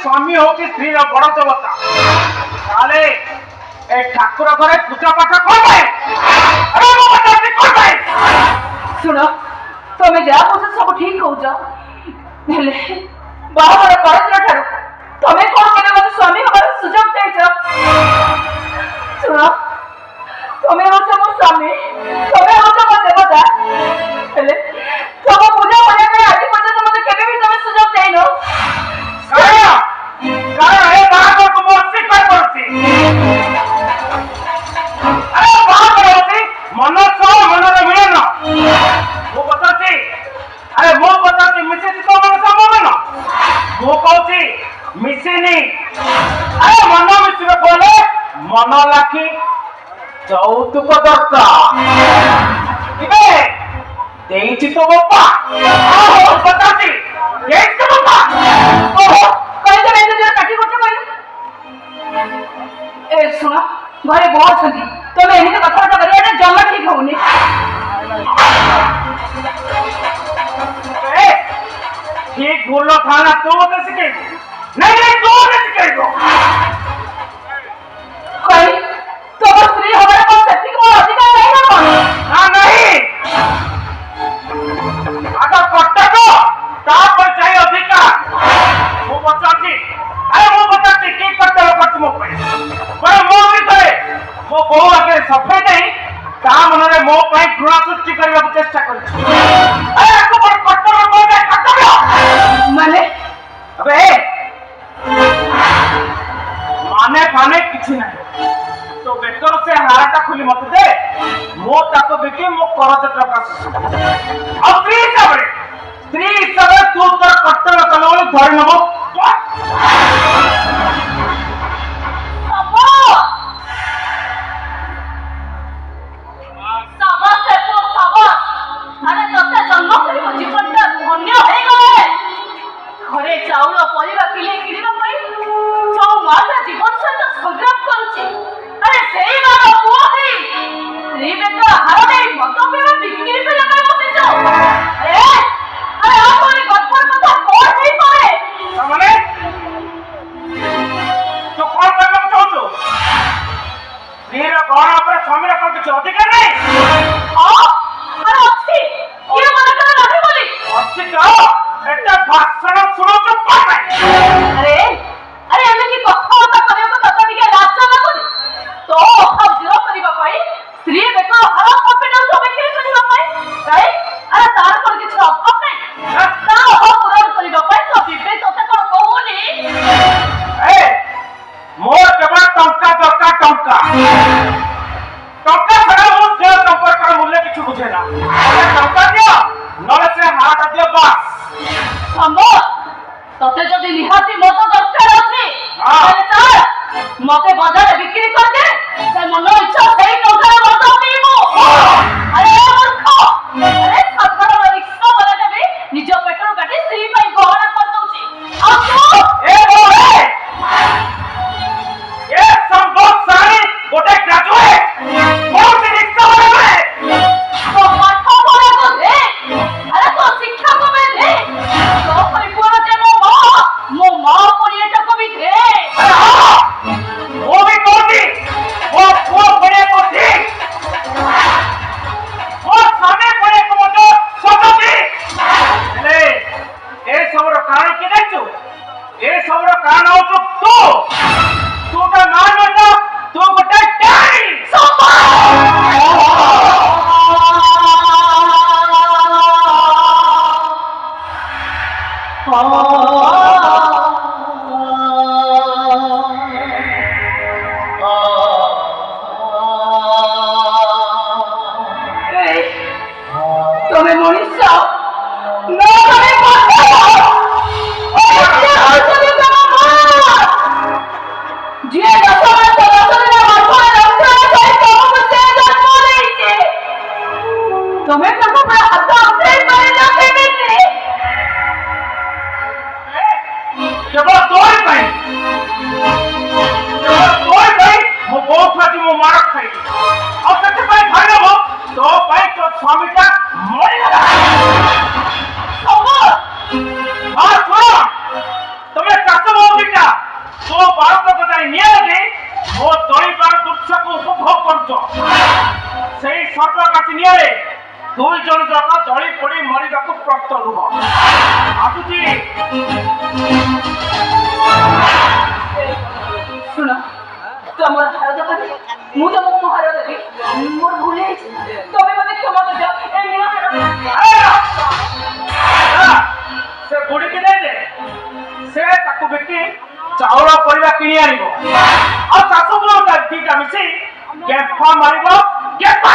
स्वामी हो कि स्त्री बड़ देवता ताले ए ठाकुर घरे पूजा पाठ कर पाए अरे मो बताते कर पाए सुनो तुम्हें जा पूछ सब ठीक हो जा हेले बाहर करत ठारू तुम्हें कौन केने मत स्वामी हमारा सुजग दे जा सुनो तुम्हें हो तो मो स्वामी तुम्हें हो तो मो देवता हेले सब पूजा होने में आज पर्यंत मते केबे भी तुम्हें सुजग दे नो कारण हे बाहर को मोसी कर पड़ती अरे बाहर करती मन तो मन रे मिले ना वो बताती अरे वो बताती मिसे तो मन संभव ना वो कहती मिसे नहीं अरे मन मिसे बोले मन लाखी चौतुक दत्ता इबे देइछि तो बापा ओहो बताती देइछि तो बापा ओहो कहीं तो मैंने जरा काटी कोचे कोई ए सुना घरे बहुत छंदी तो मैं इन्हीं कथा कथा करिया ना जमा ठीक होनी ए ठीक बोलो खाना तो मत सिखे नहीं तो मत सिखे को कोई तो वो स्त्री हमारे पास सत्य को अधिकार नहीं है कौन हां नहीं अगर पट्टा को ताप पर चाहिए अधिकार वो बताती अरे वो बताती की करते हो कुछ मो पे पर मो भी करे मो को आगे सफेद नहीं ता मन रे मो पे घृणा सृष्टि करबा चेष्टा करछि अरे को पर पट्टा को दे खत्म माने अबे माने खाने किछि नहीं तो बेटर से हाराटा खुली मत दे मो ताको बिकी मो करज प्रकाश अब स्त्री हिसाब तू तोर कर्तव्य कल धरि नबो घरे चाउल परिवा किले किणवा पई जो माता जीवन सहित संग्राम करूची अरे सेई मानो पुओ हई स्त्री बेटा हार देई मत पेवा बिक्री पे लगा बसे जाओ अरे आपरे गप्पर कथा कोन नहीं पाए सामने तो कौन करना चाहतो स्त्री रा घर पर स्वामी रा कुछ अधिकार नहीं अरे अच्छी ये मना कर नहीं बोली अच्छी कहो एटा भाषण सुनो तो पाए अरे अरे हमें की कथा होता करे तो तत टिके लाज ना बोली तो अब जीरो परिबा पाई स्त्री बेटा हर कॉन्फिडेंस हमें के परिबा पाई काई अरे तार पर किछ अभाव नहीं ता अभाव पूरा परिबा पाई तो बिबे तोते कोन कहूनी ए मोर केवल टंका दरकार टंका छड़ा वो से संपर्क कर मूल्य किछु बुझे ना टंका दियो नले से हाथ दियो बस संभव तोते जदी निहाती मत दरकार अछि ताले चल मते बाजार बिक्री कर दे से मन इच्छा सही टंका मत पीबो अरे मूर्ख अरे सफर रिक्शा वाला देबे निज पेट्रोल काटी स्त्री पई गहना कर दउची आ तू ए बोले ये संभव सारी गोटे ग्रेजुएट बहुत रिक्शा वाला है तो पाठ पढ़ा को दे अरे तो शिक्षा को मैं दे तो परिपूर्ण जे मो मां पढ़िएटा को भी दे वो भी कोती वो बड़े को थी वो सामने बड़े को तो सोचती ले ए सबरो कारण के देखो ए सबरो कारण हो तू का नाम बता तू गोटे टाइम तुम्हें मनीषा ना तुम्हें पता जे दसमा सदस्य माथो रखता है तो मुझे जन्म लेके तुम्हें तो बड़ा हाथ अपने पर जाके बेटे केवल तोय भाई मो बहुत फाटी मो मार खाई और सत्य भाई भाई हो तो भाई तो स्वामी का मर गया हां सुनो तुम्हें कसम होगी ଦୁନିଆରେ ଦୁଇ ଜଣ ଯାକ ଜଳି ପୋଡ଼ି ମରିବାକୁ ପ୍ରସ୍ତୁତ ରୁହ। ଆସୁଛି। ଶୁଣ ତମର ହାର ଦରକାର ମୁଁ ତମକୁ ମୋ ହାର ଦେବି ମୋର ଭୁଲ ହେଇଛି ତମେ ମତେ କ୍ଷମା କରିଦିଅ ଏ ନୂଆ ହାର ସେ ବୁଢ଼ୀକି ନେଇଲେ ସେ ତାକୁ ବିକି ଚାଉଳ ପରିବା କିଣି ଆଣିବ ଆଉ ଶାଶୁ ବୋହୂ ଦିଟା ମିଶି ଗେଫା ମାରିବ ଗେଫା।